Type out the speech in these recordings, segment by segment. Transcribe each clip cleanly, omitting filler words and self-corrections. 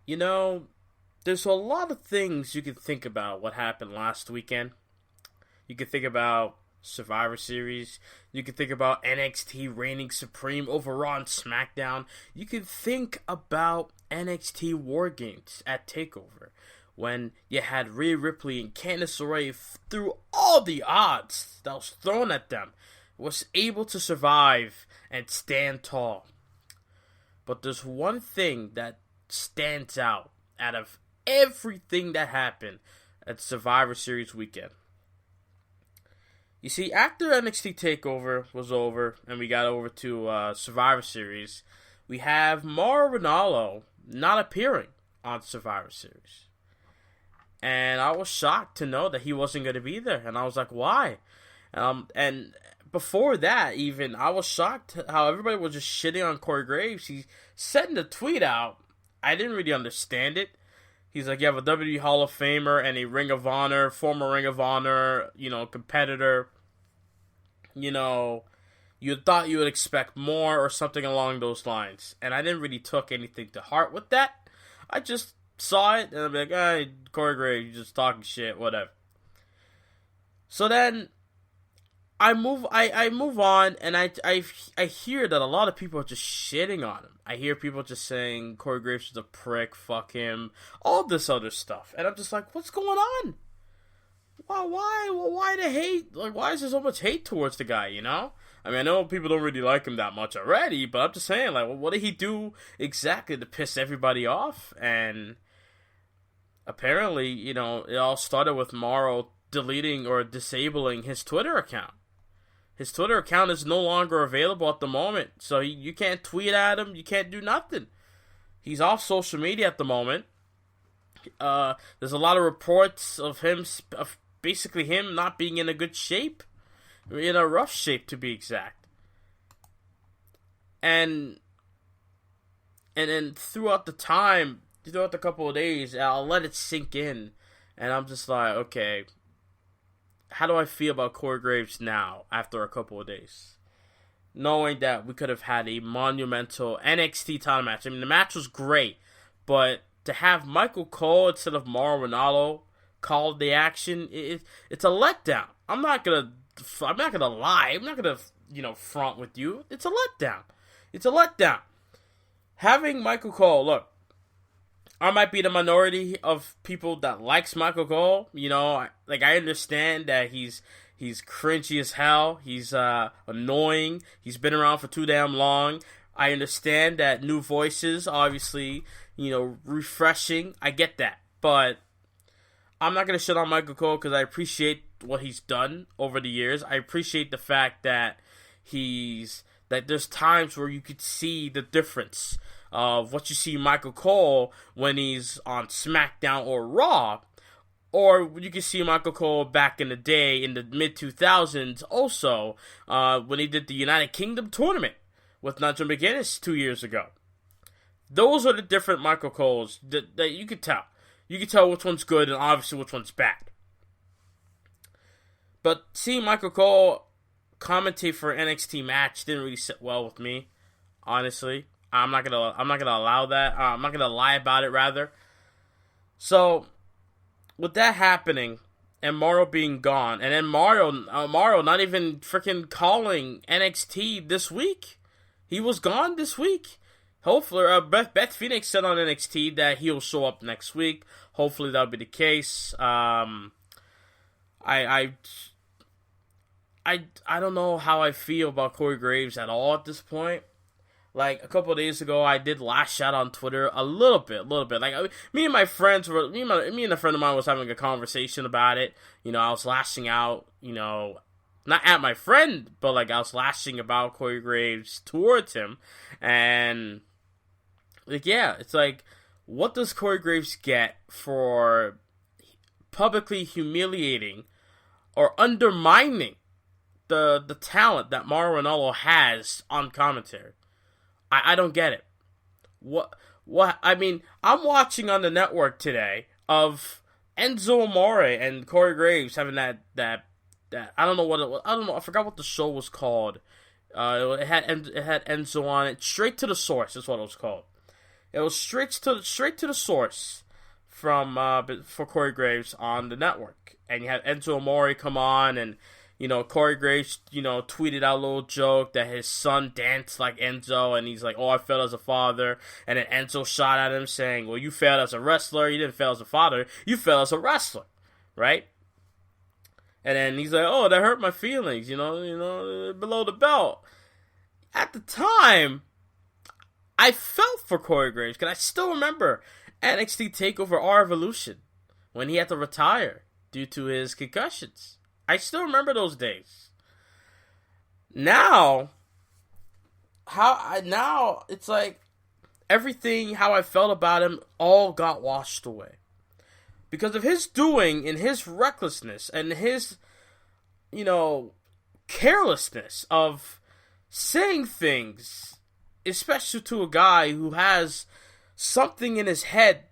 You know, there's a lot of things you can think about what happened last weekend. You can think about Survivor Series. You can think about NXT reigning supreme over Raw and SmackDown. You can think about NXT War Games at TakeOver when you had Rhea Ripley and Candice LeRae through all the odds that was thrown at them, was able to survive and stand tall. But there's one thing that stands out of everything that happened at Survivor Series weekend. You see, after NXT TakeOver was over and we got over to Survivor Series, we have Mauro Ranello not appearing on Survivor Series. And I was shocked to know that he wasn't going to be there. And I was like, why? And before that, even, I was shocked how everybody was just shitting on Corey Graves. He sent the tweet out. I didn't really understand it. He's like, you have a WWE Hall of Famer and a Ring of Honor, former Ring of Honor, competitor. You thought you would expect more or something along those lines. And I didn't really took anything to heart with that. I just saw it and I'm like, hey, Corey Graves, you're just talking shit, whatever. So then I move on, and I hear that a lot of people are just shitting on him. I hear people just saying Corey Graves is a prick, fuck him, all this other stuff, and I'm just like, what's going on? Why the hate? Like, why is there so much hate towards the guy? I mean, I know people don't really like him that much already, but I'm just saying, like, what did he do exactly to piss everybody off? And apparently, it all started with Mauro deleting or disabling his Twitter account. His Twitter account is no longer available at the moment, so you can't tweet at him, you can't do nothing. He's off social media at the moment. There's a lot of reports of basically him not being in a good shape, in a rough shape to be exact. And then throughout the couple of days, I'll let it sink in, and I'm just like, okay, how do I feel about Corey Graves now after a couple of days? Knowing that we could have had a monumental NXT title match. I mean, the match was great, but to have Michael Cole instead of Mauro Ranello call the action, it's a letdown. I'm not gonna lie. I'm not gonna front with you. It's a letdown. It's a letdown. Having Michael Cole, look, I might be the minority of people that likes Michael Cole. I understand that he's cringy as hell. He's annoying. He's been around for too damn long. I understand that new voices, obviously, refreshing. I get that. But I'm not going to shit on Michael Cole because I appreciate what he's done over the years. I appreciate the fact that there's times where you could see the difference of what you see Michael Cole when he's on SmackDown or Raw, or you can see Michael Cole back in the day in the mid-2000s also when he did the United Kingdom tournament with Nigel McGuinness 2 years ago. Those are the different Michael Coles that you could tell. You can tell which one's good and obviously which one's bad. But seeing Michael Cole commentate for an NXT match didn't really sit well with me, honestly. I'm not gonna allow that. I'm not gonna lie about it, rather. So, with that happening and Mauro being gone, and then Mauro not even freaking calling NXT this week. He was gone this week. Hopefully, Beth Phoenix said on NXT that he'll show up next week. Hopefully, that'll be the case. I don't know how I feel about Corey Graves at all at this point. Like, a couple of days ago, I did lash out on Twitter a little bit. Like, me and a friend of mine was having a conversation about it. I was lashing out, not at my friend, but, like, I was lashing about Corey Graves towards him. And, like, yeah, it's like, what does Corey Graves get for publicly humiliating or undermining the talent that Mauro Ranello has on commentary? I don't get it. What? I mean, I'm watching on the network today of Enzo Amore and Corey Graves having that I don't know what it was. I don't know. I forgot what the show was called. It had Enzo on it. Straight to the Source is what it was called. It was straight to the source from for Corey Graves on the network, and you had Enzo Amore come on, and Corey Graves tweeted out a little joke that his son danced like Enzo, and he's like, "Oh, I failed as a father," and then Enzo shot at him saying, "Well, you failed as a wrestler. You didn't fail as a father. You failed as a wrestler, right?" And then he's like, "Oh, that hurt my feelings, below the belt." At the time, I felt for Corey Graves, because I still remember NXT TakeOver R Evolution when he had to retire due to his concussions. I still remember those days. Now it's like everything how I felt about him all got washed away. Because of his doing and his recklessness and his, carelessness of saying things, especially to a guy who has something in his head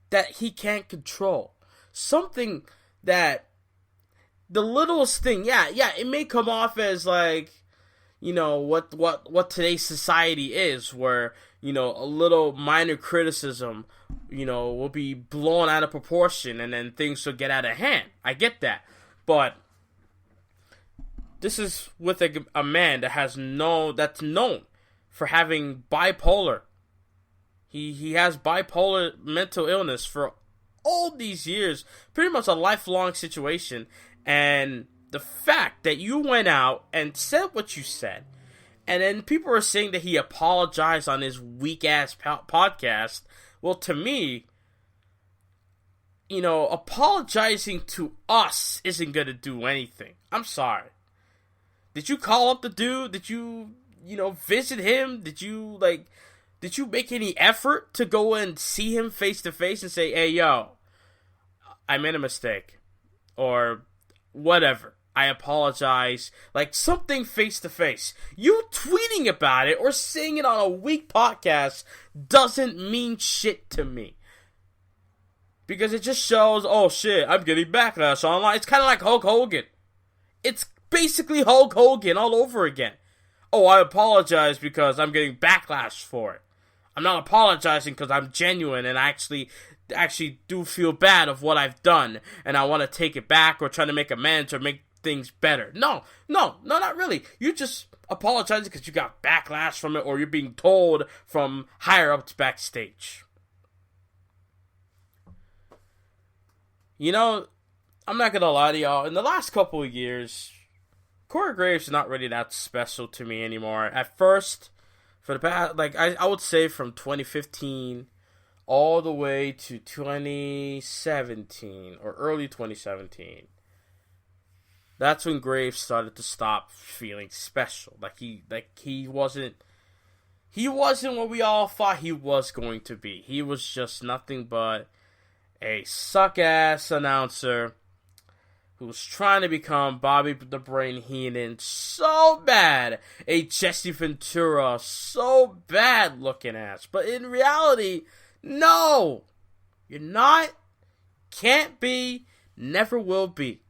that he can't control. Something that, the littlest thing, yeah, it may come off as like, what today's society is, where, a little minor criticism, will be blown out of proportion and then things will get out of hand. I get that. But this is with a man that's known for having bipolar. He has bipolar mental illness for all these years, pretty much a lifelong situation. And the fact that you went out and said what you said, and then people are saying that he apologized on his weak-ass podcast, well, to me, apologizing to us isn't going to do anything. I'm sorry. Did you call up the dude? Did you, visit him? Did you make any effort to go and see him face to face and say, "Hey, yo, I made a mistake," or whatever, "I apologize," like something face to face? You tweeting about it or saying it on a weak podcast doesn't mean shit to me. Because it just shows, oh shit, I'm getting backlash online. It's kind of like Hulk Hogan. It's basically Hulk Hogan all over again. Oh, I apologize because I'm getting backlash for it. I'm not apologizing because I'm genuine and I actually do feel bad of what I've done, and I want to take it back or try to make amends or make things better. No, not really. You just apologizing because you got backlash from it, or you're being told from higher ups backstage. I'm not gonna lie to y'all. In the last couple of years, Corey Graves is not really that special to me anymore. At first, for the past, I would say from 2015 all the way to 2017 or early 2017. That's when Graves started to stop feeling special. He wasn't what we all thought he was going to be. He was just nothing but a suck-ass announcer who was trying to become Bobby the Brain Heenan so bad, a Jesse Ventura so bad looking ass. But in reality, no, you're not, can't be, never will be.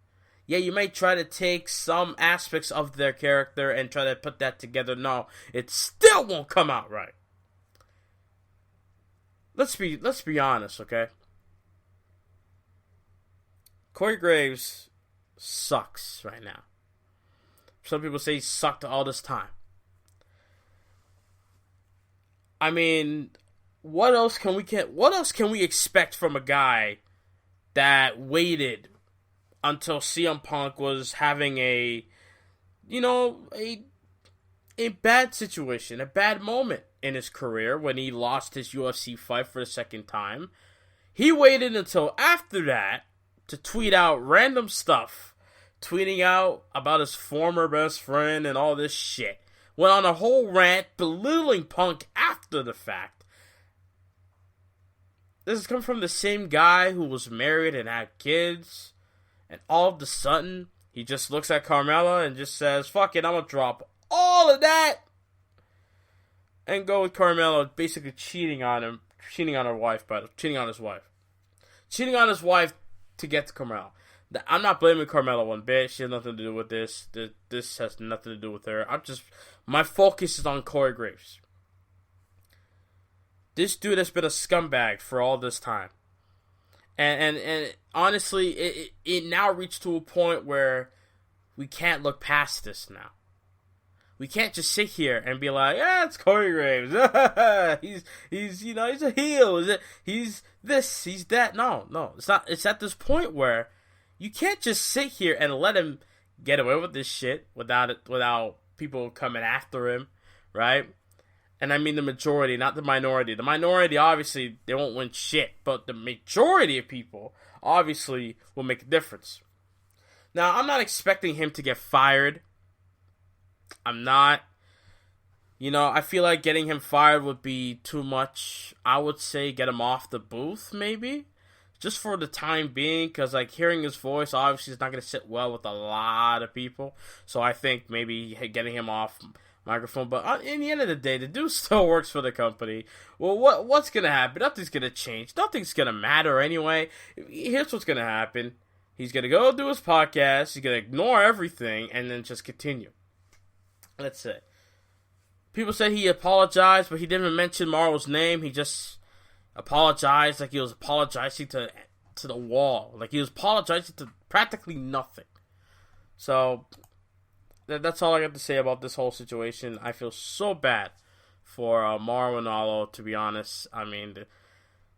Yeah, you may try to take some aspects of their character and try to put that together. No, it still won't come out right. Let's be honest, okay? Corey Graves sucks right now. Some people say he sucked all this time. I mean, what else can we expect from a guy that waited until CM Punk was having a bad situation, a bad moment in his career when he lost his UFC fight for the second time? He waited until after that to tweet out random stuff, tweeting out about his former best friend and all this shit. Went on a whole rant belittling Punk after the fact. This has come from the same guy who was married and had kids, and all of a sudden, he just looks at Carmella and just says, "Fuck it, I'm gonna drop all of that," and go with Carmella basically cheating on his wife to get to Carmella. I'm not blaming Carmella one bit. She has nothing to do with this. This has nothing to do with her. My focus is on Corey Graves. This dude has been a scumbag for all this time. And honestly, it now reached to a point where we can't look past this now. We can't just sit here and be like, yeah, it's Corey Graves. he's a heel. He's this, he's that. No, it's not. It's at this point where you can't just sit here and let him get away with this shit without people coming after him, right? And I mean the majority, not the minority. The minority, obviously, they won't win shit, but the majority of people obviously will make a difference. Now, I'm not expecting him to get fired. I'm not. I feel like getting him fired would be too much. I would say get him off the booth, maybe. Just for the time being, because, hearing his voice, obviously, is not going to sit well with a lot of people. So I think maybe getting him off microphone. But in the end of the day, the dude still works for the company. Well, what's going to happen? Nothing's going to change. Nothing's going to matter anyway. Here's what's going to happen. He's going to go do his podcast. He's going to ignore everything and then just continue. That's it. People said he apologized, but he didn't mention Mauro's name. He just apologized like he was apologizing to the wall. Like he was apologizing to practically nothing. So, that's all I got to say about this whole situation. I feel so bad for Mauro Ranello, to be honest. I mean,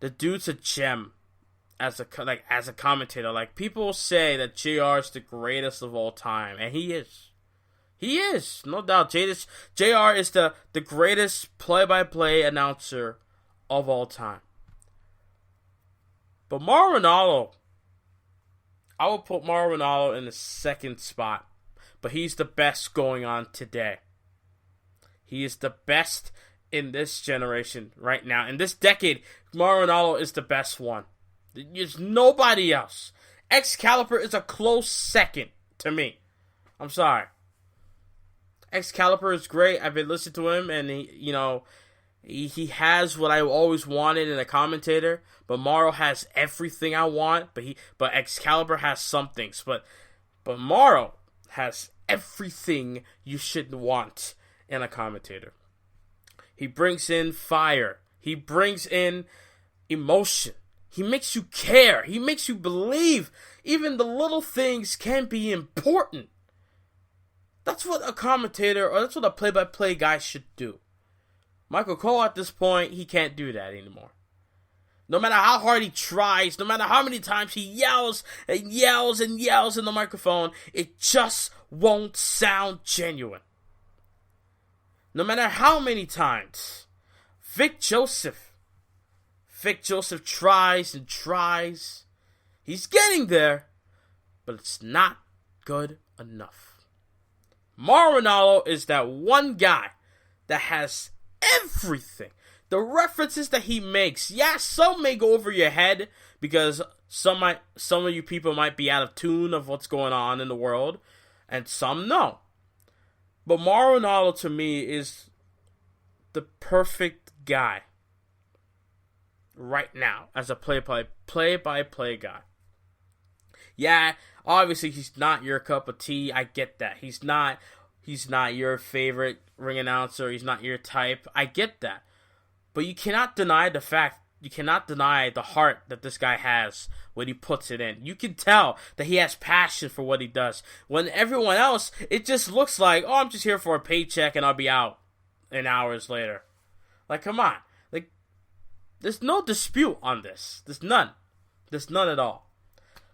the dude's a gem as a commentator. Like, people say that JR is the greatest of all time, and he is. He is, no doubt. JR is the greatest play-by-play announcer of all time. But Mauro Ranello, I would put Mauro Ranello in the second spot. But he's the best going on today. He is the best in this generation right now. In this decade, Mauro Ranello is the best one. There's nobody else. Excalibur is a close second to me. I'm sorry. Excalibur is great. I've been listening to him, and he has what I always wanted in a commentator. But Mauro has everything I want. But Excalibur has some things. But Mauro has everything you should want in a commentator. He brings in fire. He brings in emotion. He makes you care. He makes you believe even the little things can be important. That's what a commentator, or that's what a play-by-play guy should do. Michael Cole, at this point, he can't do that anymore. No matter how hard he tries, no matter how many times he yells and yells and yells in the microphone, it just won't sound genuine. No matter how many times Vic Joseph tries and tries. He's getting there, but it's not good enough. Mauro Ranello is that one guy that has everything. The references that he makes, some may go over your head because some of you people might be out of tune of what's going on in the world, and some no. But Mauro Ranello to me is the perfect guy right now as a play-by-play guy. Yeah, obviously he's not your cup of tea. I get that. He's not your favorite ring announcer. He's not your type. I get that. But you cannot deny the fact, you cannot deny the heart that this guy has when he puts it in. You can tell that he has passion for what he does. When everyone else, it just looks like, oh, I'm just here for a paycheck and I'll be out an hours later. Like, come on. Like, there's no dispute on this. There's none. There's none at all.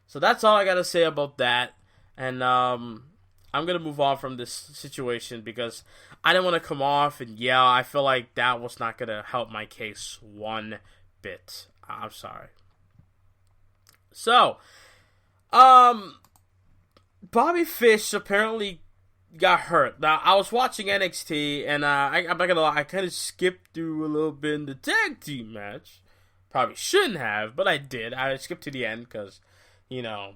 So that's all I got to say about that. And I'm going to move on from this situation because I didn't want to come off and yell. I feel like that was not going to help my case one bit. I'm sorry. So, Bobby Fish apparently got hurt. Now, I was watching NXT, and I'm not going to lie, I kind of skipped through a little bit in the tag team match. Probably shouldn't have, but I did. I skipped to the end because, I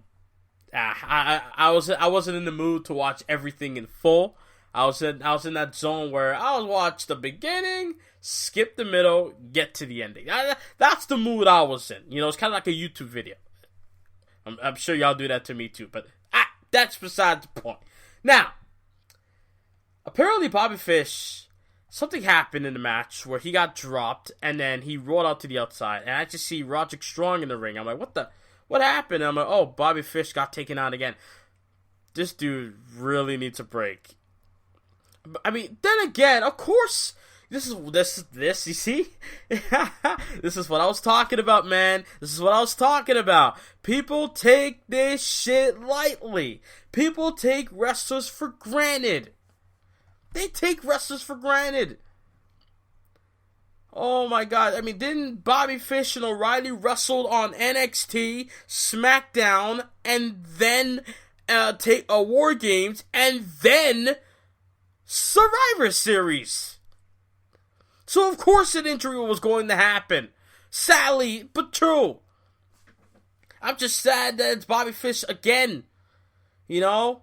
wasn't in the mood to watch everything in full. I was in that zone where I'll watch the beginning, skip the middle, get to the ending. That's the mood I was in. It's kind of like a YouTube video. I'm sure y'all do that to me too, but that's beside the point. Now, apparently Bobby Fish something happened in the match where he got dropped and then he rolled out to the outside. And I just see Roderick Strong in the ring. I'm like, what happened? And I'm like, oh, Bobby Fish got taken out again. This dude really needs a break. I mean, then again, of course, this, you see? This is what I was talking about, man. This is what I was talking about. People take this shit lightly. People take wrestlers for granted. They take wrestlers for granted. Oh my god. I mean, didn't Bobby Fish and O'Reilly wrestle on NXT, SmackDown, and then take War Games, and then Survivor Series? So of course an injury was going to happen. Sadly, but true. I'm just sad that it's Bobby Fish again. You know?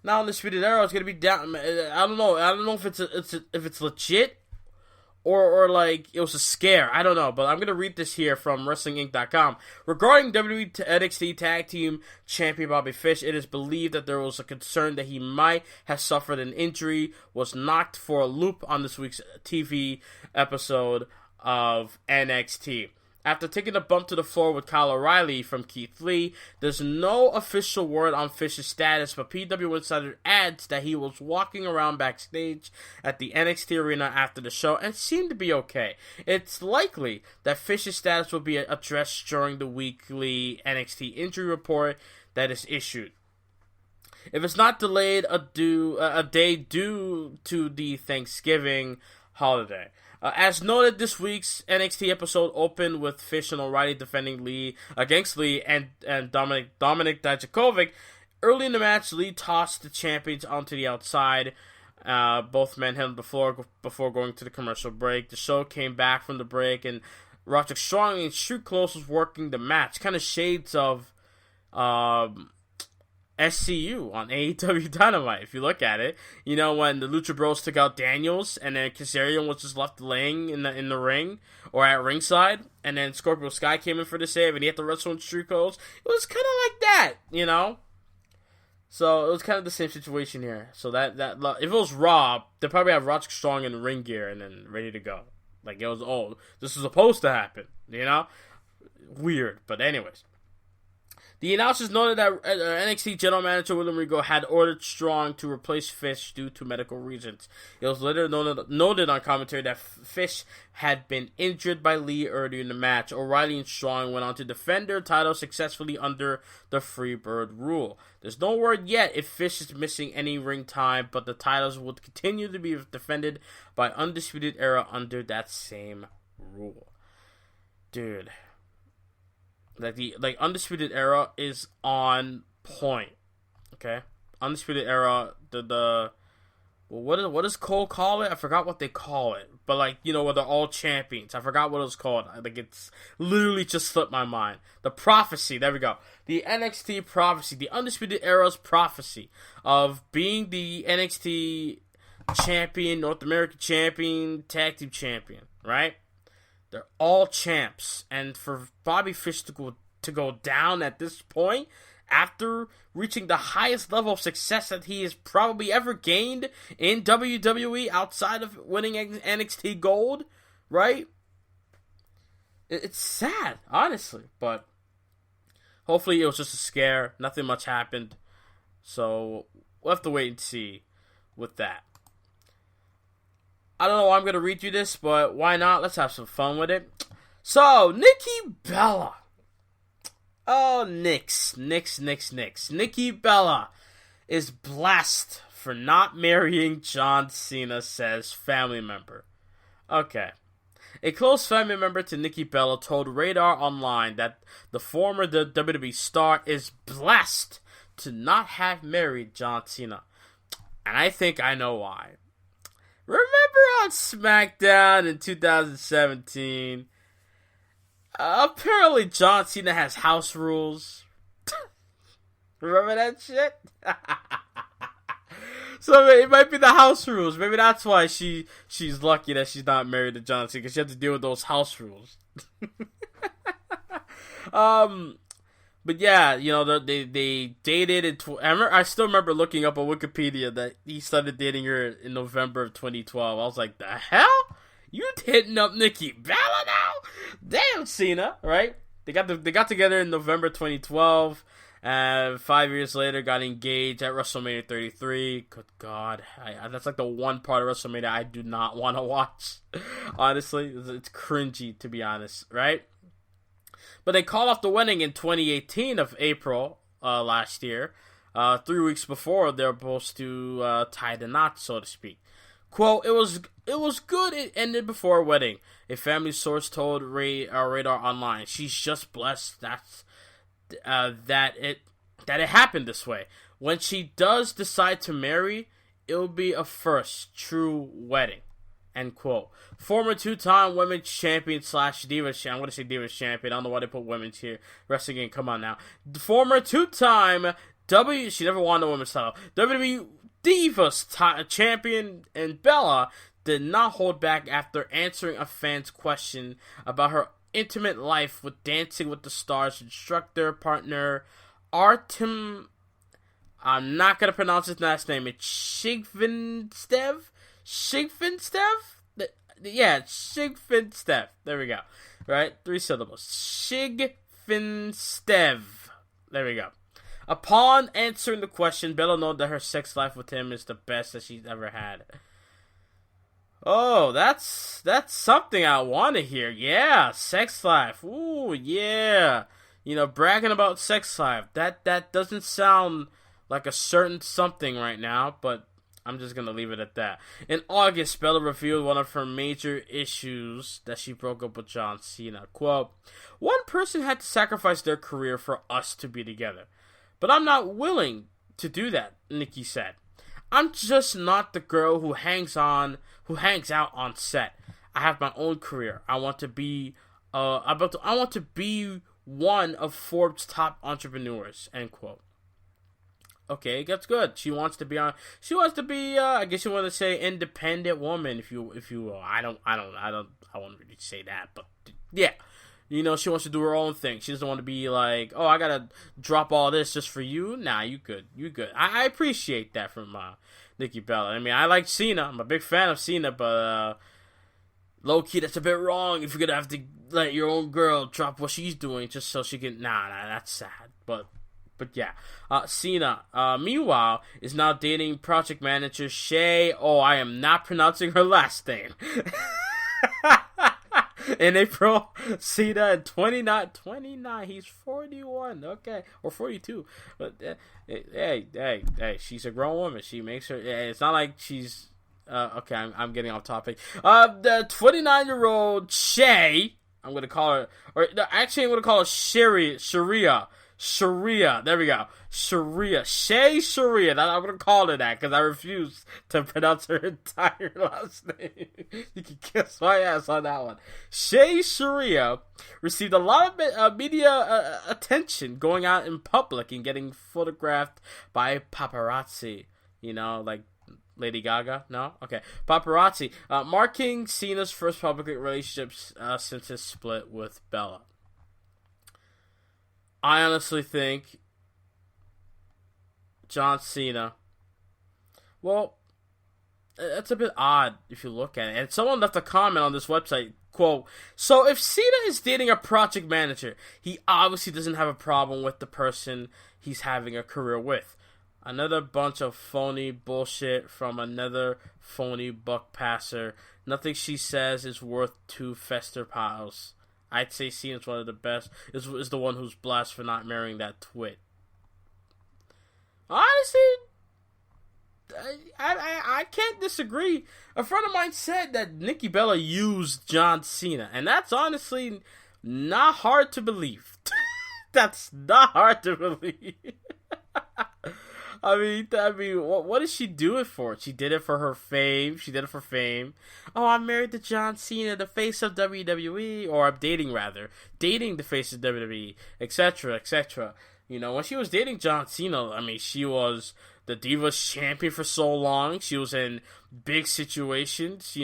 Now Undisputed Era is gonna be down. I don't know if it's legit or like it was a scare. I don't know, but I'm gonna read this here from WrestlingInc.com regarding WWE NXT Tag Team Champion Bobby Fish. It is believed that there was a concern that he might have suffered an injury, was knocked for a loop on this week's TV episode of NXT. After taking a bump to the floor with Kyle O'Reilly from Keith Lee, there's no official word on Fish's status, but PW Insider adds that he was walking around backstage at the NXT arena after the show and seemed to be okay. It's likely that Fish's status will be addressed during the weekly NXT injury report that is issued. If it's not delayed a day due to the Thanksgiving holiday. As noted, this week's NXT episode opened with Fish and O'Reilly defending Lee against Lee and Dominik Dijakovic. Early in the match, Lee tossed the champions onto the outside. Both men held the floor before going to the commercial break. The show came back from the break, and Roderick Strong in street clothes was working the match. Kind of shades of SCU on AEW Dynamite, if you look at it. You know, when the Lucha Bros took out Daniels, and then Kazarian was just left laying in the ring, or at ringside, and then Scorpio Sky came in for the save, and he had to wrestle in street clothes. It was kind of like that, you know? So, it was kind of the same situation here. So, that if it was Raw, they'd probably have Roderick Strong in ring gear, and then ready to go. Like, it was, this is supposed to happen, you know? Weird, but anyways. The announcers noted that NXT General Manager William Regal had ordered Strong to replace Fish due to medical reasons. It was later noted on commentary that Fish had been injured by Lee earlier in the match. O'Reilly and Strong went on to defend their titles successfully under the Freebird rule. There's no word yet if Fish is missing any ring time, but the titles would continue to be defended by Undisputed Era under that same rule. Dude. Like Undisputed Era is on point. Okay? Undisputed Era, what does Cole call it? I forgot what they call it. But like, you know, where they're all champions. I forgot what it was called. Like, it's literally just slipped my mind. The prophecy, there we go. The NXT prophecy, the Undisputed Era's prophecy of being the NXT champion, North American champion, tag team champion, right? They're all champs, and for Bobby Fish to go down at this point, after reaching the highest level of success that he has probably ever gained in WWE outside of winning NXT Gold, right? It's sad, honestly, but hopefully it was just a scare. Nothing much happened, so we'll have to wait and see with that. I don't know why I'm going to read you this, but why not? Let's have some fun with it. So, Nikki Bella. Oh, Nikki Bella is blessed for not marrying John Cena, says family member. Okay. A close family member to Nikki Bella told Radar Online that the former WWE star is blessed to not have married John Cena. And I think I know why. Remember on SmackDown in 2017, apparently John Cena has house rules. Remember that shit? So it might be the house rules. Maybe that's why she's lucky that she's not married to John Cena, because she has to deal with those house rules. But yeah, they dated I still remember looking up on Wikipedia that he started dating her in November of 2012. I was like, the hell? You hitting up Nikki Bella now? Damn, Cena, right? They got together in November 2012. 5 years later, got engaged at WrestleMania 33. Good God, that's like the one part of WrestleMania I do not want to watch. Honestly, it's cringy, to be honest, right? But they called off the wedding in 2018 of April last year. 3 weeks before they were supposed to tie the knot, so to speak. Quote, it was good it ended before a wedding. A family source told Radar Online. She's just blessed that it happened this way. When she does decide to marry, it'll be a first true wedding. End quote. Former two-time women's champion / Divas. I'm going to say Divas champion. I don't know why they put women's here. Wrestling game, come on now. Former two-time she never won the women's title. WWE Divas champion and Bella did not hold back after answering a fan's question about her intimate life with Dancing with the Stars instructor partner Artem. I'm not going to pronounce his last name. It's Shigvinstev? Yeah, Shigvinstev. There we go. Right? 3 syllables. Shigvinstev. There we go. Upon answering the question, Bella noted that her sex life with him is the best that she's ever had. Oh, that's something I want to hear. Yeah, sex life. Ooh, yeah. Bragging about sex life. That doesn't sound like a certain something right now, but I'm just going to leave it at that. In August, Bella revealed one of her major issues that she broke up with John Cena. Quote, one person had to sacrifice their career for us to be together. But I'm not willing to do that, Nikki said. I'm just not the girl who hangs out on set. I have my own career. I want to be one of Forbes' top entrepreneurs. End quote. Okay, that's good. She wants to be I guess you want to say independent woman, if you will. I won't really say that, but yeah. She wants to do her own thing. She doesn't want to be like, oh, I gotta drop all this just for you. Nah, you good. I appreciate that from Nikki Bella. I mean, I like Cena. I'm a big fan of Cena, but low key, that's a bit wrong. If you're gonna have to let your own girl drop what she's doing just so she can, nah, that's sad. But yeah, Cena, meanwhile, is now dating project manager Shay. Oh, I am not pronouncing her last name. In April, Cena at 29, he's 41, okay, or 42, but hey, she's a grown woman, she makes her, it's not like she's, okay, I'm getting off topic. The 29-year-old Shay, I'm going to call her, I'm going to call her Sharia, there we go. Shay Sharia. I'm going to call her that because I refuse to pronounce her entire last name. You can kiss my ass on that one. Shay Sharia received a lot of media attention going out in public and getting photographed by paparazzi. Like Lady Gaga? No? Okay. Paparazzi. Marking Cena's first public relationships since his split with Bella. I honestly think John Cena, well, that's a bit odd if you look at it. And someone left a comment on this website, quote, so if Cena is dating a project manager, he obviously doesn't have a problem with the person he's having a career with. Another bunch of phony bullshit from another phony buck passer. Nothing she says is worth 2 fester piles. I'd say Cena's one of the best. Is the one who's blessed for not marrying that twit. Honestly, I can't disagree. A friend of mine said that Nikki Bella used John Cena, and that's honestly not hard to believe. That's not hard to believe. I mean, what did she do it for? She did it for her fame. Oh, I'm married to John Cena, the face of WWE, or I'm dating the face of WWE, etc., etc. When she was dating John Cena, I mean, she was the Divas champion for so long. She was in big situations,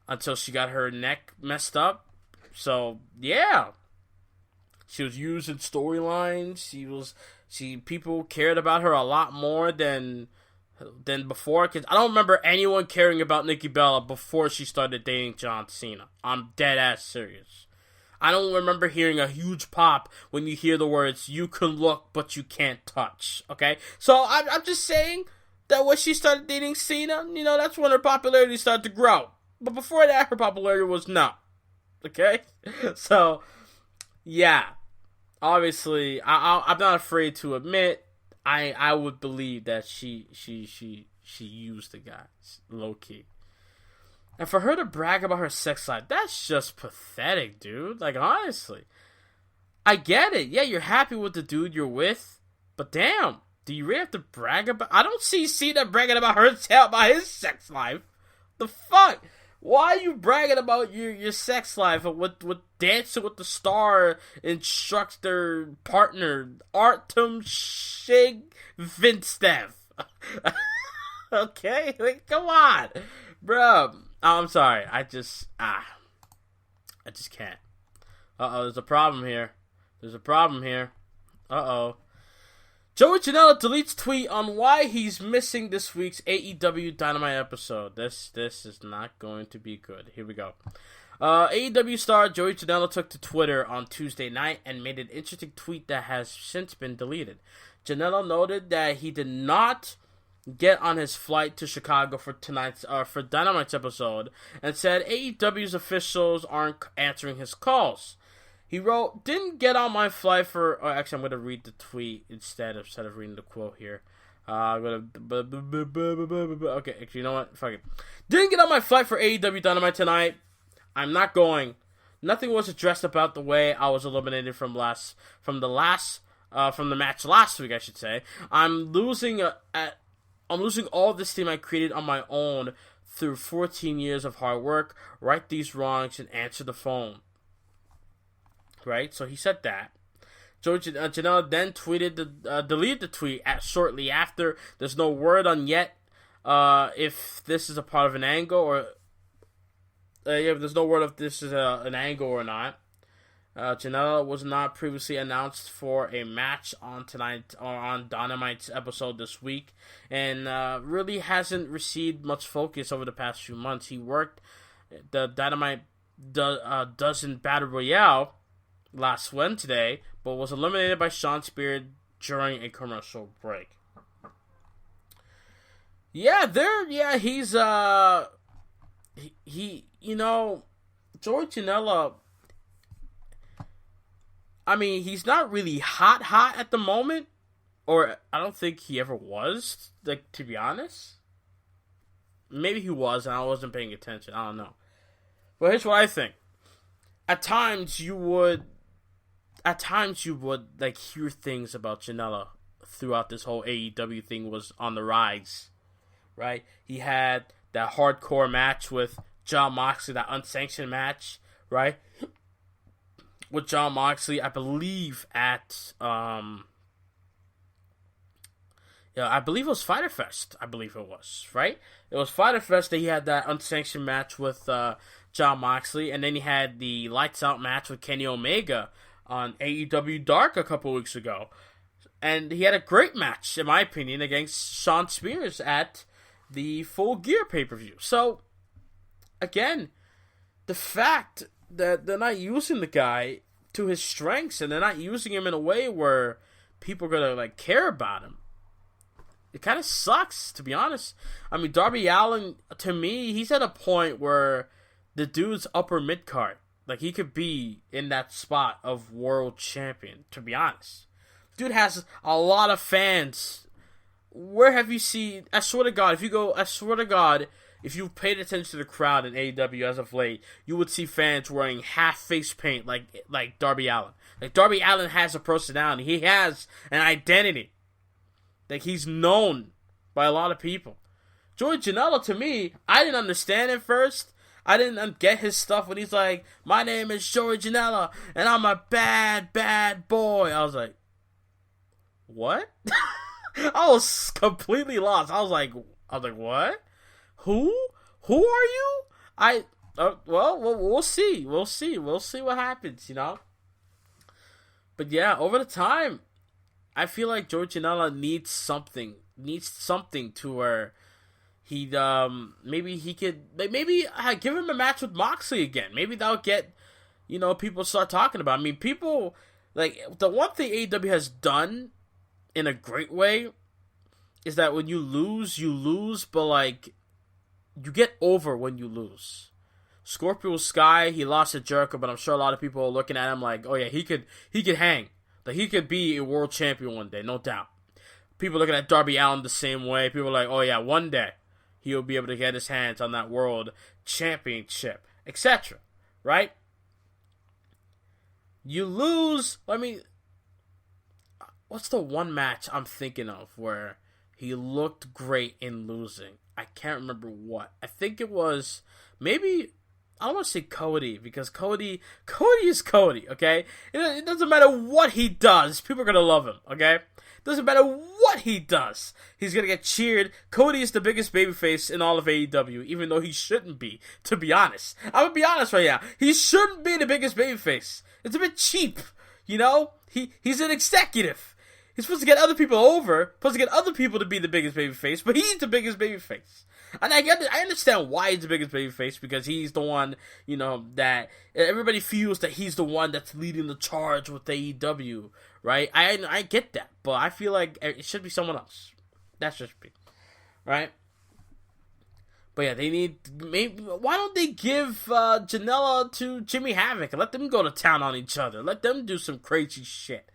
until she got her neck messed up. So, yeah. She was used in storylines. People cared about her a lot more than before. Cause I don't remember anyone caring about Nikki Bella before she started dating John Cena. I'm dead ass serious. I don't remember hearing a huge pop when you hear the words "you can look but you can't touch." Okay, so I'm just saying that when she started dating Cena, that's when her popularity started to grow. But before that, her popularity was no. Okay, so yeah, obviously, I'm not afraid to admit I would believe that she used the guy low key. And for her to brag about her sex life, that's just pathetic, dude. Like, honestly, I get it. Yeah, you're happy with the dude you're with, but damn, do you really have to brag about? I don't see Cena bragging about his sex life. The fuck? Why are you bragging about your sex life with Dancing with the Star instructor partner Artem Shig Vinstev? Okay, like, come on, bro. I'm sorry. I just can't. There's a problem here. Joey Janela deletes tweet on why he's missing this week's AEW Dynamite episode. This is not going to be good. Here we go. AEW star Joey Janela took to Twitter on Tuesday night and made an interesting tweet that has since been deleted. Janela noted that he did not get on his flight to Chicago for Dynamite's episode and said AEW's officials aren't answering his calls. He wrote, "Didn't get on my flight for..." Oh, actually, I'm going to read the tweet instead of reading the quote here. I'm going to... Okay, actually, you know what? Fuck it. "Didn't get on my flight for AEW Dynamite tonight. I'm not going. Nothing was addressed about the way I was eliminated from the match last week, I should say. I'm losing all this team I created on my own through 14 years of hard work. Right these wrongs and answer the phone." Right, so he said that. Joey Janela then deleted the tweet shortly after. There's no word on yet if this is a part of an angle or there's no word if this is an angle or not. Janela was not previously announced for a match on tonight or on Dynamite's episode this week, and really hasn't received much focus over the past few months. He worked the Dynamite dozen Battle Royale last Wednesday, but was eliminated by Sean Spears during a commercial break. Yeah, he's Joey Janela, I mean, he's not really hot at the moment, or I don't think he ever was, like, to be honest. Maybe he was and I wasn't paying attention, I don't know. But here's what I think. At times you would like hear things about Janela throughout this whole AEW thing was on the rise, right? He had that hardcore match with Jon Moxley, that unsanctioned match, right? With Jon Moxley, I believe at I believe it was Fyter Fest. I believe it was, right? It was Fyter Fest that he had that unsanctioned match with Jon Moxley, and then he had the Lights Out match with Kenny Omega on AEW Dark a couple weeks ago. And he had a great match, in my opinion, against Sean Spears at the Full Gear pay-per-view. So, again, the fact that they're not using the guy to his strengths and they're not using him in a way where people are going to like care about him, it kind of sucks, to be honest. I mean, Darby Allin, to me, he's at a point where the dude's upper mid-card. Like, he could be in that spot of world champion, to be honest. Dude has a lot of fans. Where have you seen... I swear to God, if you paid attention to the crowd in AEW as of late, you would see fans wearing half face paint like Darby Allin. Like, Darby Allin has a personality. He has an identity. Like, he's known by a lot of people. Joey Janela, to me, I didn't understand at first. I didn't get his stuff when he's like, "My name is Joey Janela, and I'm a bad, bad boy." I was like, what? I was completely lost. I was like, what? Who are you? Well, we'll see. We'll see what happens, you know? But yeah, over the time, I feel like George Janela needs something to where he maybe he could maybe give him a match with Moxley again. Maybe that'll get people start talking about. I mean, people like the one thing AEW has done in a great way is that when you lose, but like you get over when you lose. Scorpio Sky, he lost to Jericho, but I'm sure a lot of people are looking at him like, oh yeah, he could hang. Like he could be a world champion one day, no doubt. People looking at Darby Allin the same way. People are like, oh yeah, one day he'll be able to get his hands on that world championship, etc. Right? You lose. What's the one match I'm thinking of where he looked great in losing? I can't remember what. I think it was maybe. I don't want to say Cody because Cody is Cody. Okay, it doesn't matter what he does. People are gonna love him. Okay. Doesn't matter what he does. He's going to get cheered. Cody is the biggest babyface in all of AEW, even though he shouldn't be, to be honest. I'm going to be honest right now. He shouldn't be the biggest babyface. It's a bit cheap, He's an executive. He's supposed to get other people over, supposed to get other people to be the biggest babyface, but he's the biggest babyface. And I understand why he's the biggest babyface, because he's the one, that everybody feels that he's the one that's leading the charge with AEW, right? I get that, but I feel like it should be someone else. That's just me, right? But yeah, why don't they give Janela to Jimmy Havoc and let them go to town on each other? Let them do some crazy shit.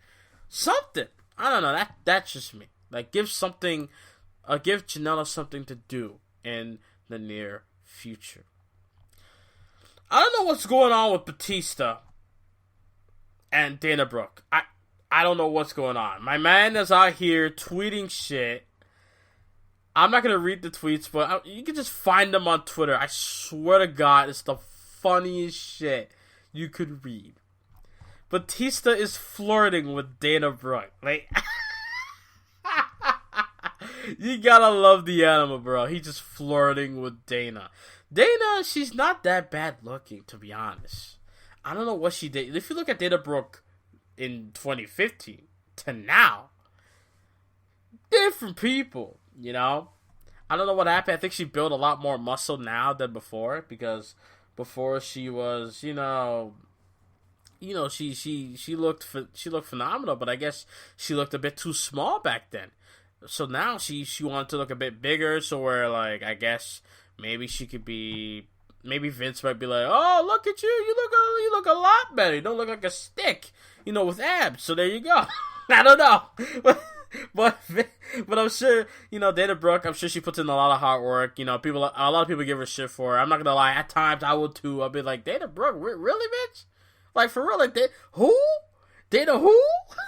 Something. I don't know. That's just me. Like, give Janela something to do in the near future. I don't know what's going on with Batista and Dana Brooke. I don't know what's going on. My man is out here tweeting shit. I'm not going to read the tweets, but you can just find them on Twitter. I swear to God, it's the funniest shit you could read. Batista is flirting with Dana Brooke. Like, you gotta love the animal, bro. He's just flirting with Dana. Dana, she's not that bad looking, to be honest. I don't know what she did. If you look at Dana Brooke in 2015 to now, different people, I don't know what happened. I think she built a lot more muscle now than before, because before she was, she looked phenomenal, but I guess she looked a bit too small back then. So now she wanted to look a bit bigger, so where, like, I guess maybe she could be, maybe Vince might be like, oh, look at you, you look a lot better, you don't look like a stick, with abs, so there you go. I don't know, but I'm sure, Dana Brooke, I'm sure she puts in a lot of hard work, a lot of people give her shit for her. I'm not gonna lie, at times I would too. I'll be like, Dana Brooke, really, bitch? Like, for real, like, who? Dana who?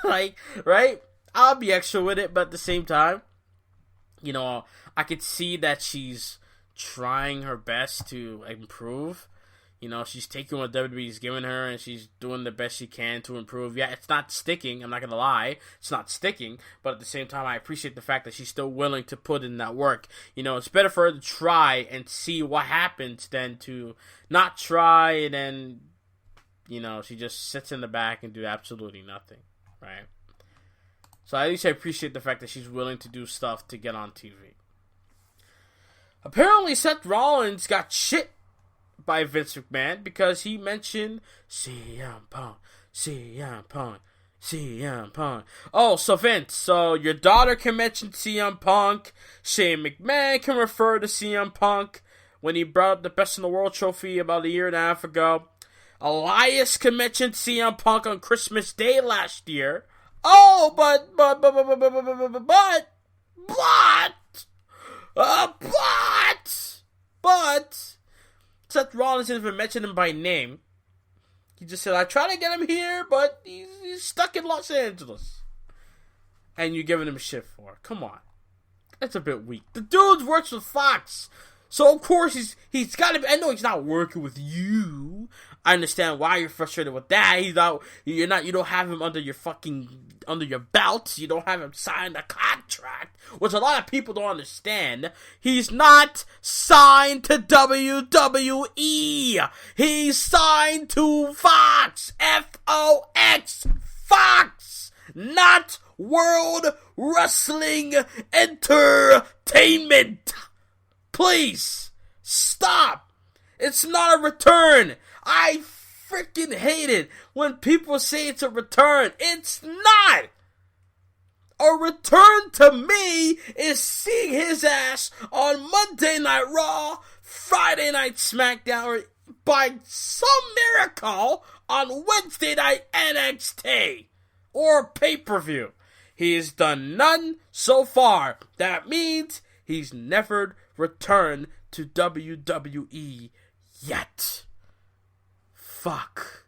Like, right? I'll be extra with it, but at the same time, I could see that she's trying her best to improve. She's taking what WWE's giving her, and she's doing the best she can to improve. Yeah, it's not sticking, I'm not going to lie. It's not sticking, but at the same time, I appreciate the fact that she's still willing to put in that work. It's better for her to try and see what happens than to not try and then, she just sits in the back and do absolutely nothing, right? So at least I appreciate the fact that she's willing to do stuff to get on TV. Apparently Seth Rollins got shit by Vince McMahon because he mentioned CM Punk. Oh, so Vince, so your daughter can mention CM Punk. Shane McMahon can refer to CM Punk when he brought up the Best in the World trophy about a year and a half ago. Elias can mention CM Punk on Christmas Day last year. Oh, but Seth Rollins didn't even mention him by name. He just said, I tried to get him here, but he's stuck in Los Angeles. And you're giving him shit for it. Come on. That's a bit weak. The dude works with Fox. So, of course, he's got to be, I know he's not working with you. I understand why you're frustrated with that. You don't have him under your belt. You don't have him sign a contract, which a lot of people don't understand. He's not signed to WWE. He's signed to Fox. Fox. not World Wrestling Entertainment. Please, stop. It's not a return. I freaking hate it when people say it's a return. It's not. A return to me is seeing his ass on Monday Night Raw, Friday Night SmackDown, or by some miracle on Wednesday Night NXT or pay-per-view. He has done none so far. That means he's never returned to WWE yet. Fuck.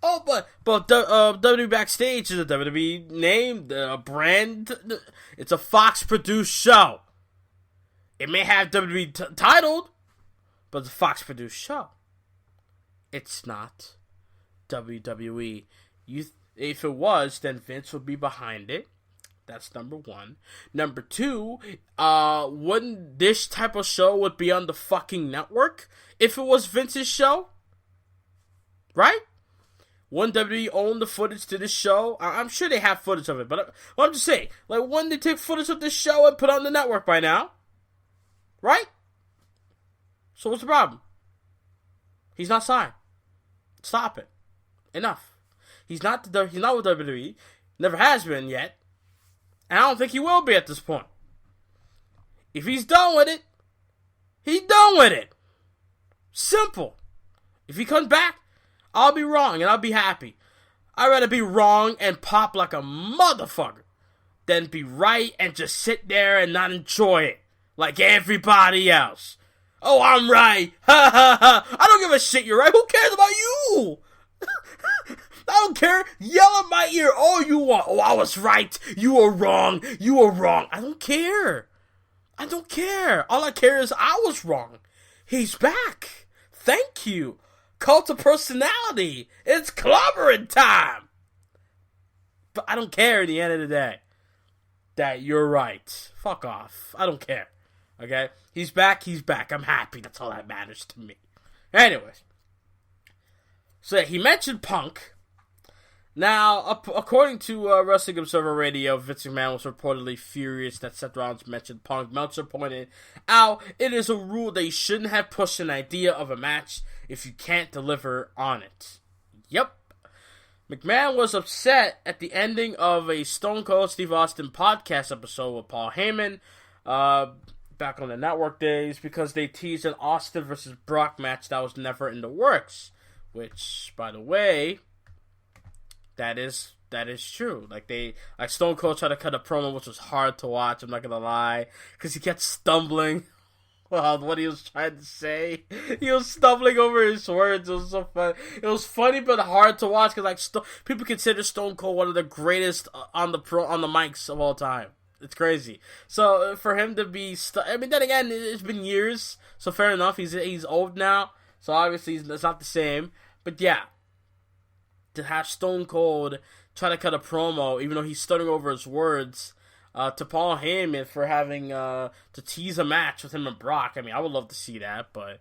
Oh, but WWE Backstage is a WWE name, a brand. It's a Fox-produced show. It may have WWE titled, but it's a Fox-produced show. It's not WWE. If it was, then Vince would be behind it. That's number one. Number two, wouldn't this type of show would be on the fucking network if it was Vince's show? Right? Wouldn't WWE own the footage to this show? I'm sure they have footage of it, but I'm just saying, like, wouldn't they take footage of this show and put it on the network by now? Right? So what's the problem? He's not signed. Stop it. Enough. He's not with WWE. Never has been yet. And I don't think he will be at this point. If he's done with it, he's done with it. Simple. If he comes back, I'll be wrong and I'll be happy. I'd rather be wrong and pop like a motherfucker than be right and just sit there and not enjoy it like everybody else. Oh, I'm right. Ha ha ha. I don't give a shit you're right. Who cares about you? I don't care. Yell in my ear all you want. Oh, I was right. You were wrong. You were wrong. I don't care. I don't care. All I care is I was wrong. He's back. Thank you. Cult of personality. It's clobbering time. But I don't care at the end of the day that you're right. Fuck off. I don't care. Okay? He's back. He's back. I'm happy. That's all that matters to me. Anyways. So he mentioned Punk. Now, according to Wrestling Observer Radio, Vince McMahon was reportedly furious that Seth Rollins mentioned Punk. Meltzer pointed out it is a rule that you shouldn't have pushed an idea of a match if you can't deliver on it. Yep. McMahon was upset at the ending of a Stone Cold Steve Austin podcast episode with Paul Heyman back on the network days because they teased an Austin versus Brock match that was never in the works. Which, by the way, that is true. Like Stone Cold tried to cut a promo, which was hard to watch. I'm not gonna lie, because he kept stumbling. Well, what he was trying to say, he was stumbling over his words. It was so funny. It was funny but hard to watch because people consider Stone Cold one of the greatest on the mics of all time. It's crazy. So for him to be, I mean, then again, it's been years, so fair enough. He's old now, so obviously it's not the same. But yeah. To have Stone Cold try to cut a promo, even though he's stuttering over his words, to Paul Heyman for having to tease a match with him and Brock. I mean, I would love to see that, but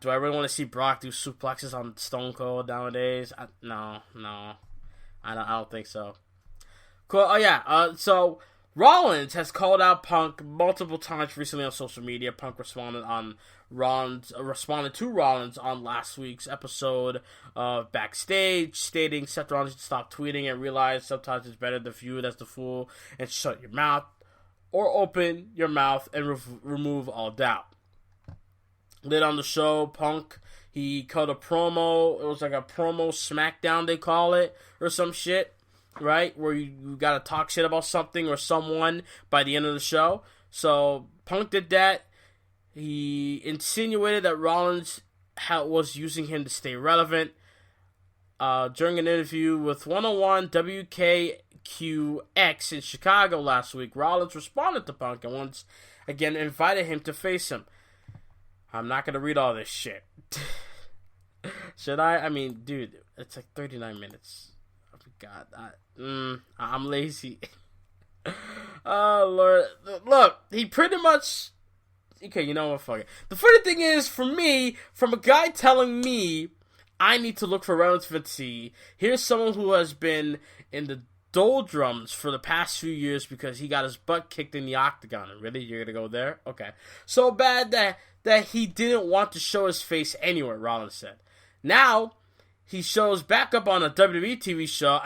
do I really want to see Brock do suplexes on Stone Cold nowadays? No, I don't think so. Cool. Oh yeah. So Rollins has called out Punk multiple times recently on social media. Punk responded to Rollins on last week's episode of Backstage, stating Seth Rollins should stop tweeting and realize sometimes it's better to view it as the fool and shut your mouth, or open your mouth and remove all doubt. Later on the show, Punk, he cut a promo. It was like a promo SmackDown, they call it, or some shit. Right? Where you gotta talk shit about something or someone by the end of the show. So, Punk did that. He insinuated that Rollins was using him to stay relevant. During an interview with 101 WKQX in Chicago last week, Rollins responded to Punk and once again invited him to face him. I'm not gonna read all this shit. Should I? I mean, dude, it's like 39 minutes. God, I'm lazy. Oh, Lord. Look, he pretty much... Okay, you know what, fuck it. The funny thing is, for me, from a guy telling me I need to look for relevancy. Here's someone who has been in the doldrums for the past few years because he got his butt kicked in the octagon. Really? You're going to go there? Okay. So bad that he didn't want to show his face anywhere, Rollins said. Now, he shows back up on a WWE TV show.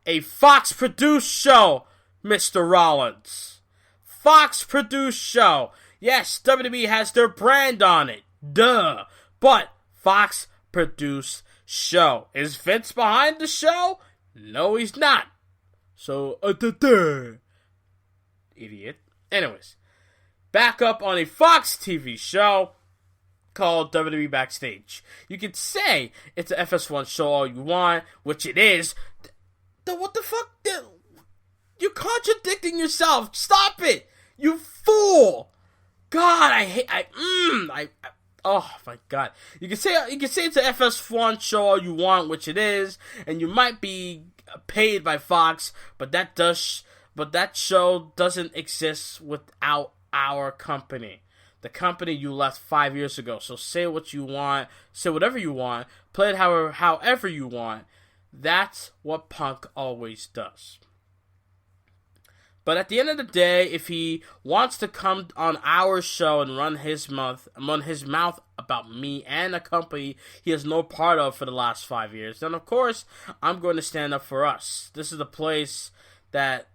A Fox-produced show, Mr. Rollins. Fox-produced show. Yes, WWE has their brand on it. Duh. But Fox-produced show. Is Vince behind the show? No, he's not. So, idiot. Anyways, back up on a Fox TV show called WWE Backstage. You can say it's an FS1 show all you want, which it is. What the fuck? You're contradicting yourself. Stop it, you fool! God, oh my God. You can say it's an FS1 show all you want, which it is, and you might be paid by Fox, but that show doesn't exist without our company. The company you left 5 years ago. So say what you want, say whatever you want, play it however you want. That's what Punk always does. But at the end of the day, if he wants to come on our show and run his mouth about me and a company he has no part of for the last 5 years, then of course I'm going to stand up for us. This is the place that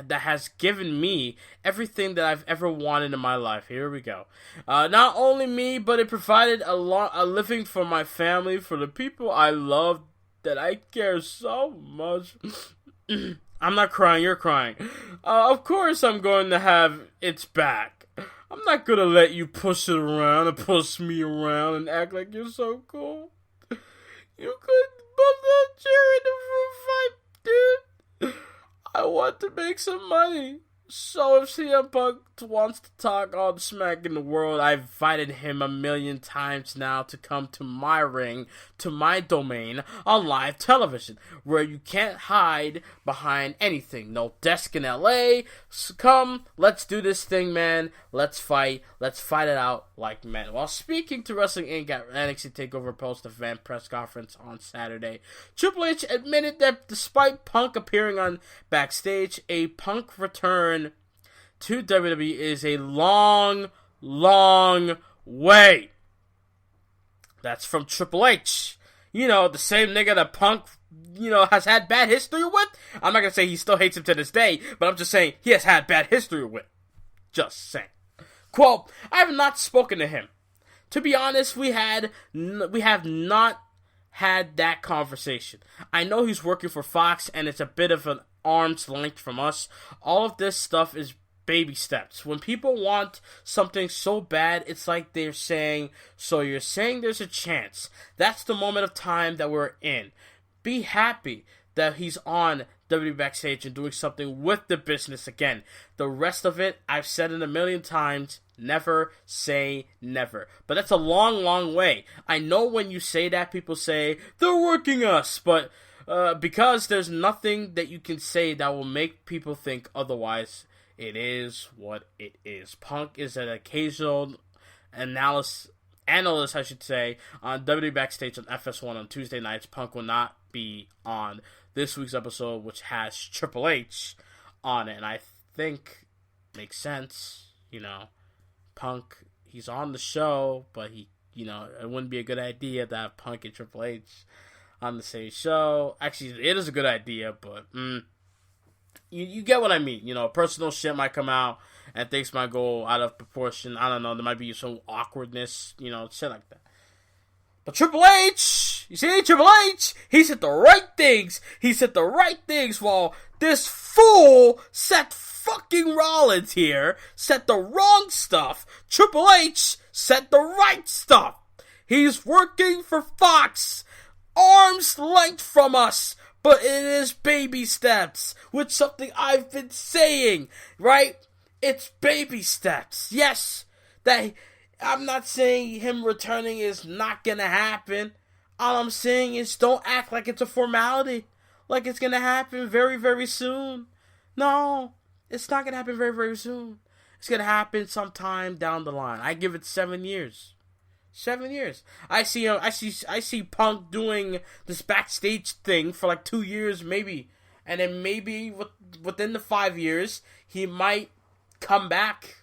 has given me everything that I've ever wanted in my life. Here we go. Not only me, but it provided a living for my family, for the people I love, that I care so much. I'm not crying, you're crying. Of course I'm going to have its back. I'm not going to let you push it around and push me around and act like you're so cool. You couldn't put that chair in the room fight, dude. I want to make some money. So if CM Punk wants to talk all the smack in the world, I've invited him 1,000,000 times now to come to my ring, to my domain, on live television, where you can't hide behind anything. No desk in LA. So come, let's do this thing, man. Let's fight it out like men. While speaking to Wrestling Inc. at NXT TakeOver post-event press conference on Saturday, Triple H admitted that despite Punk appearing on Backstage, a Punk return to WWE is a long, long way. That's from Triple H. You know, the same nigga that Punk, has had bad history with. I'm not going to say he still hates him to this day, but I'm just saying he has had bad history with. Just saying. Quote, I have not spoken to him. To be honest, we have not had that conversation. I know he's working for Fox, and it's a bit of an arm's length from us. All of this stuff is baby steps. When people want something so bad, it's like they're saying, so you're saying there's a chance. That's the moment of time that we're in. Be happy that he's on WWE Backstage and doing something with the business again. The rest of it, I've said it 1,000,000 times, never say never. But that's a long, long way. I know when you say that, people say, they're working us, but because there's nothing that you can say that will make people think otherwise. It is what it is. Punk is an occasional analyst, I should say, on WWE Backstage on FS1 on Tuesday nights. Punk will not be on this week's episode, which has Triple H on it. And I think makes sense. Punk, he's on the show, but it wouldn't be a good idea to have Punk and Triple H on the same show. Actually, it is a good idea, but you get what I mean. Personal shit might come out and things might go out of proportion. I don't know. There might be some awkwardness, shit like that. But Triple H, you see, Triple H, he said the right things. He said the right things while this fool Seth fucking Rollins here said the wrong stuff. Triple H said the right stuff. He's working for Fox. Arm's length from us. But it is baby steps, which something I've been saying, right? It's baby steps. Yes, I'm not saying him returning is not gonna happen. All I'm saying is don't act like it's a formality, like it's gonna happen very, very soon. No, it's not gonna happen very, very soon. It's gonna happen sometime down the line. I give it 7 years. 7 years. I see Punk doing this backstage thing for like 2 years, maybe, and then maybe within the 5 years he might come back.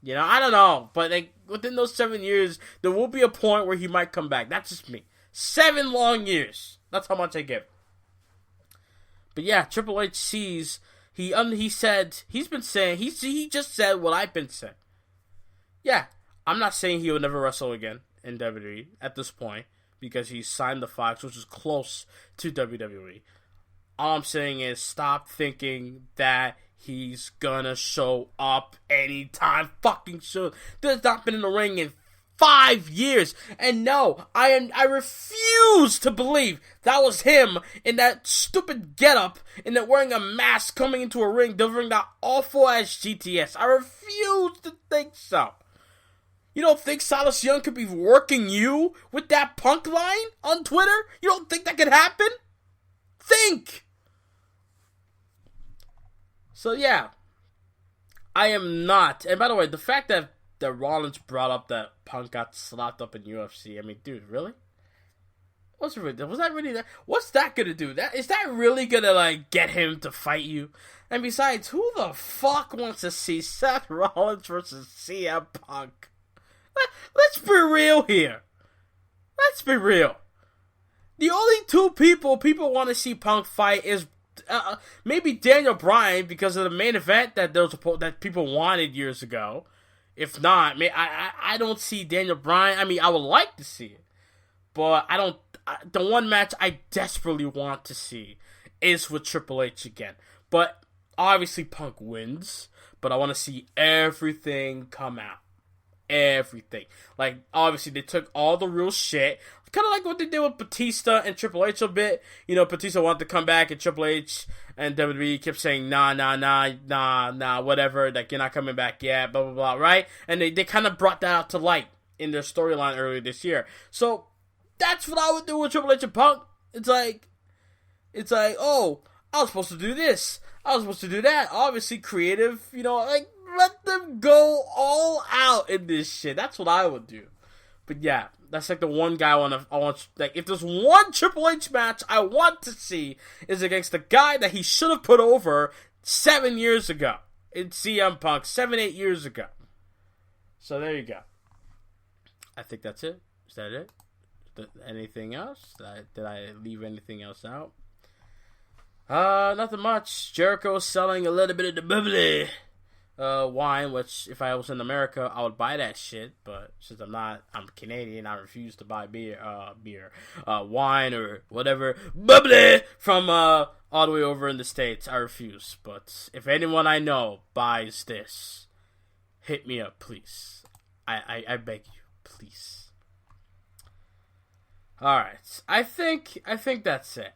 You know, I don't know, but like within those 7 years, there will be a point where he might come back. That's just me. 7 long years. That's how much I give. But yeah, Triple H sees. He just said what I've been saying. Yeah, I'm not saying he will never wrestle again in WWE at this point because he signed the Fox, which is close to WWE. All I'm saying is stop thinking that he's gonna show up anytime fucking soon. There's not been in the ring in 5 years, and no, I refuse to believe that was him in that stupid getup, in that wearing a mask, coming into a ring, delivering that awful ass GTS. I refuse to think so. You don't think Silas Young could be working you with that Punk line on Twitter? You don't think that could happen? Think! So yeah, I am not. And by the way, the fact that Rollins brought up that Punk got slapped up in UFC, I mean, dude, really? Was that really that? What's that gonna do? Is that really gonna like get him to fight you? And besides, who the fuck wants to see Seth Rollins versus CM Punk? Let's be real here. Let's be real. The only two people want to see Punk fight is maybe Daniel Bryan because of the main event that people wanted years ago. If not, I don't see Daniel Bryan. I mean, I would like to see it, but I don't. The one match I desperately want to see is with Triple H again. But obviously, Punk wins. But I want to see everything come out. Everything. Like, obviously, they took all the real shit. Kind of like what they did with Batista and Triple H a bit. You know, Batista wanted to come back, and Triple H and WWE kept saying, nah, whatever, like, you're not coming back yet, blah, blah, blah, right? And they kind of brought that out to light in their storyline earlier this year. So, that's what I would do with Triple H and Punk. It's like, oh, I was supposed to do this. I was supposed to do that. Obviously, creative, you know, like, let them go all out in this shit. That's what I would do. But yeah, that's like the one guy I want, like, if there's one Triple H match I want to see is against the guy that he should have put over 7 years ago. It's CM Punk, 7-8 years ago. So there you go. I think that's it. Is that it? Anything else? Did I leave anything else out? Nothing much. Jericho's selling a little bit of the bubbly wine, which if I was in America, I would buy that shit. But since I'm Canadian, I refuse to buy wine or whatever bubbly from all the way over in the States. I refuse. But if anyone I know buys this, hit me up, please. I beg you, please. All right, I think that's it.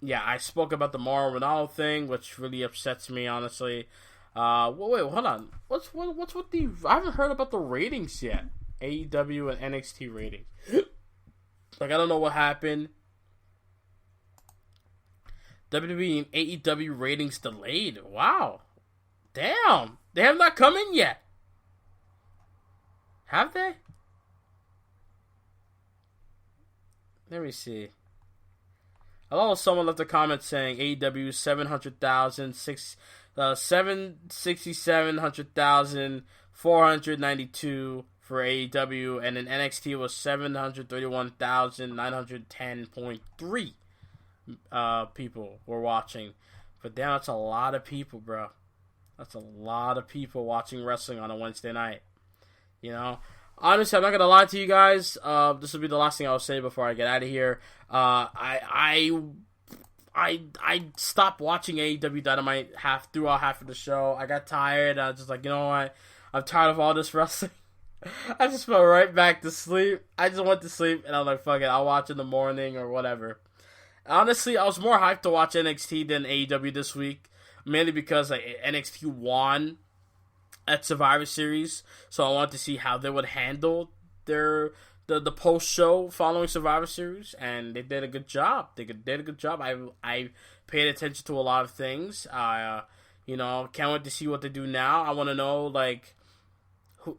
Yeah, I spoke about the Mauro Ranello thing, which really upsets me, honestly. Wait, hold on. What's with the? I haven't heard about the ratings yet. AEW and NXT ratings. Like, I don't know what happened. WWE and AEW ratings delayed. Wow. Damn. They have not come in yet. Have they? Let me see. Hello, someone left a comment saying AEW 700,000, 767,000, 492 for AEW, and in NXT was 731,910.3 people were watching. But damn, that's a lot of people, bro. That's a lot of people watching wrestling on a Wednesday night. You know? Honestly, I'm not gonna lie to you guys. This will be the last thing I'll say before I get out of here. I stopped watching AEW Dynamite throughout half of the show. I got tired. I was just like, you know what? I'm tired of all this wrestling. I just fell right back to sleep. I just went to sleep, and I was like, fuck it, I'll watch in the morning or whatever. Honestly, I was more hyped to watch NXT than AEW this week, mainly because NXT won at Survivor Series, so I wanted to see how they would handle the post show following Survivor Series, and they did a good job. They did a good job. I paid attention to a lot of things. Can't wait to see what they do now. I want to know, like,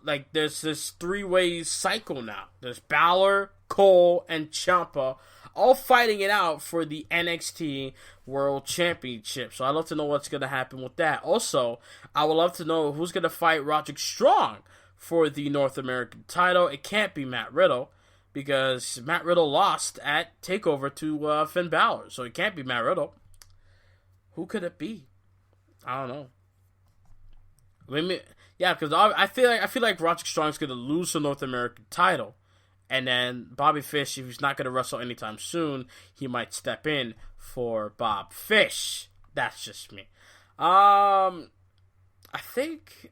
like there's this three-way cycle now. There's Balor, Cole, and Ciampa all fighting it out for the NXT World Championship. So I'd love to know what's going to happen with that. Also, I would love to know who's going to fight Roderick Strong for the North American title. It can't be Matt Riddle, because Matt Riddle lost at TakeOver to Finn Balor. So it can't be Matt Riddle. Who could it be? I don't know. Yeah, because I feel like Roderick Strong's going to lose the North American title. And then Bobby Fish, if he's not going to wrestle anytime soon, he might step in for Bob Fish. That's just me. I think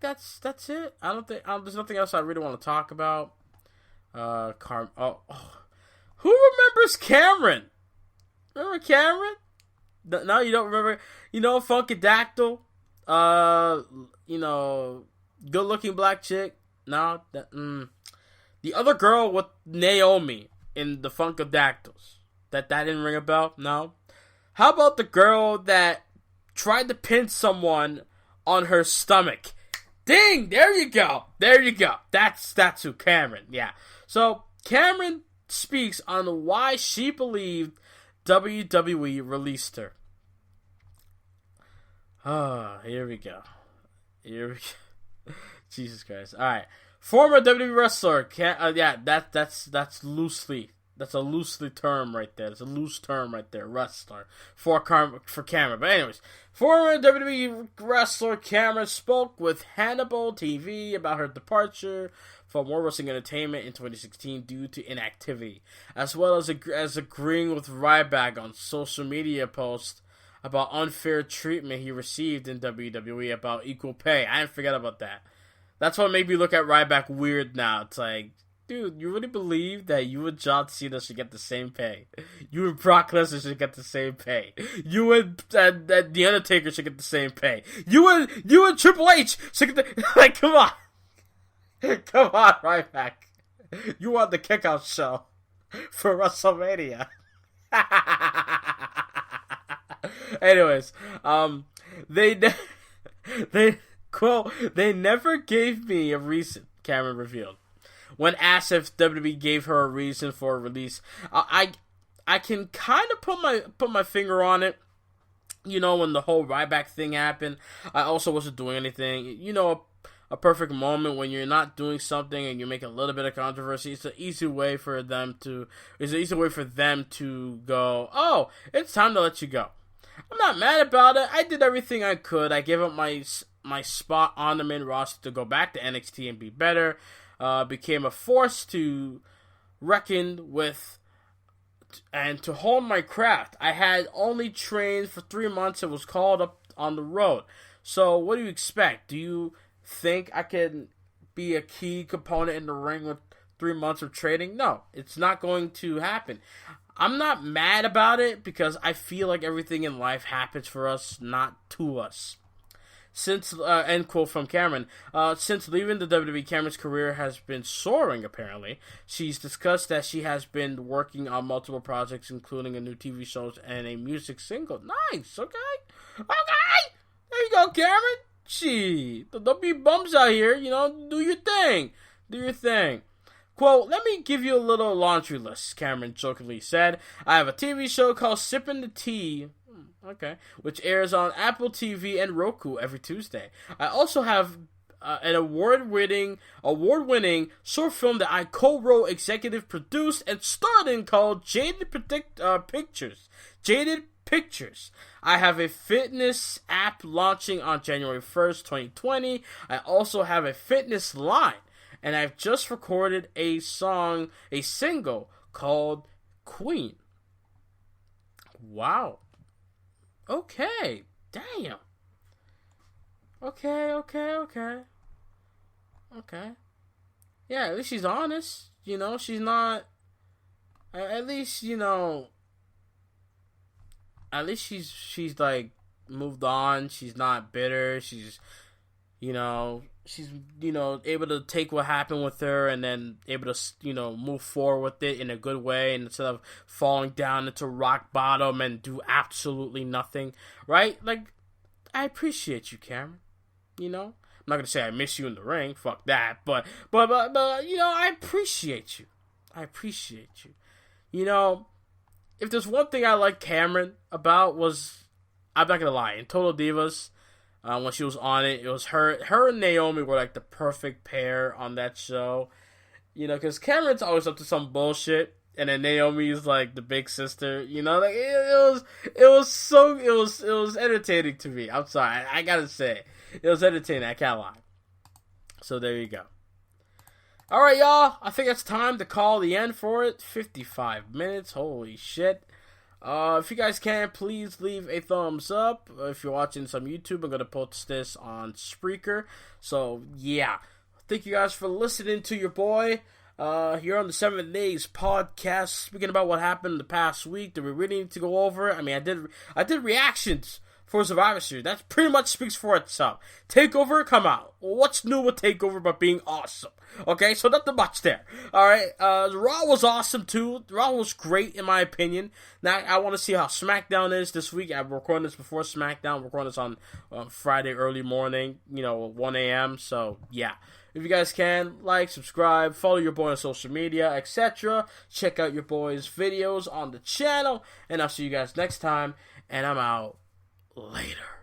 that's it. There's nothing else I really want to talk about. Who remembers Cameron? Remember Cameron? No, you don't remember. Funkadactyl. Good-looking black chick. No, the other girl with Naomi in the Funkadactyls. That didn't ring a bell? No? How about the girl that tried to pin someone on her stomach? Ding! There you go. That's who, Cameron. Yeah. So, Cameron speaks on why she believed WWE released her. Here we go. Jesus Christ. Alright. Former WWE wrestler, that's loosely. That's a loosely term right there. It's a loose term right there. Wrestler for Cameron. But anyways, former WWE wrestler Cameron spoke with Hannibal TV about her departure from World Wrestling Entertainment in 2016 due to inactivity, as well as agreeing with Ryback on social media posts about unfair treatment he received in WWE about equal pay. I didn't forget about that. That's what made me look at Ryback weird now. It's like, dude, you really believe that you and John Cena should get the same pay? You and Brock Lesnar should get the same pay? You and The Undertaker should get the same pay? You and Triple H should get the... Like, come on. Come on, Ryback. You want the kickout show for WrestleMania. Anyways, quote, they never gave me a reason, Cameron revealed. When asked if WWE gave her a reason for a release, I can kind of put my finger on it. When the whole Ryback thing happened, I also wasn't doing anything. A perfect moment when you're not doing something and you make a little bit of controversy. It's an easy way for them to go, oh, it's time to let you go. I'm not mad about it. I did everything I could. I gave up my spot on the main roster to go back to NXT and be better. Became a force to reckon with and to hone my craft. I had only trained for 3 months and was called up on the road. So what do you expect? Do you think I can be a key component in the ring with 3 months of training? No, it's not going to happen. I'm not mad about it because I feel like everything in life happens for us, not to us. Since, end quote from Cameron, since leaving the WWE, Cameron's career has been soaring, apparently. She's discussed that she has been working on multiple projects, including a new TV show and a music single. Nice, okay. There you go, Cameron. Gee, don't be bums out here, do your thing. Quote, let me give you a little laundry list, Cameron jokingly said. I have a TV show called Sippin' the Tea, which airs on Apple TV and Roku every Tuesday. I also have an award-winning short film that I co-wrote, executive produced, and starred in called Jaded Pictures. I have a fitness app launching on January 1st, 2020. I also have a fitness line. And I've just recorded a single called Queen. Wow. Okay. Damn. Okay. Yeah, at least she's honest. She's not... At least, At least she's like, moved on. She's not bitter. She's able to take what happened with her and then able to, move forward with it in a good way, and instead of falling down into rock bottom and do absolutely nothing, right? Like, I appreciate you, Cameron, not gonna say I miss you in the ring. Fuck that. But you know, I appreciate you. You know, if there's one thing I like Cameron about was, I'm not gonna lie, in Total Divas, when she was on it, it was her and Naomi were like the perfect pair on that show. You know, because Cameron's always up to some bullshit, and then Naomi's like the big sister. You know, like it was entertaining to me. I'm sorry, I gotta say, it was entertaining. I can't lie. So there you go. All right, y'all. I think it's time to call the end for it. 55 minutes. Holy shit. If you guys can, please leave a thumbs up. If you're watching some YouTube, I'm going to post this on Spreaker. So, yeah. Thank you guys for listening to your boy here on the 7 Days podcast. Speaking about what happened the past week, do we really need to go over it? I mean, I did reactions for Survivor Series. That pretty much speaks for itself. TakeOver, come out. What's new with TakeOver but being awesome? Okay, so nothing much there. Alright, Raw was awesome too. Raw was great in my opinion. Now, I want to see how SmackDown is this week. I'm recording this before SmackDown. I'm recording this on Friday early morning, 1 a.m. So, yeah. If you guys can, like, subscribe, follow your boy on social media, etc. Check out your boy's videos on the channel. And I'll see you guys next time. And I'm out. Later.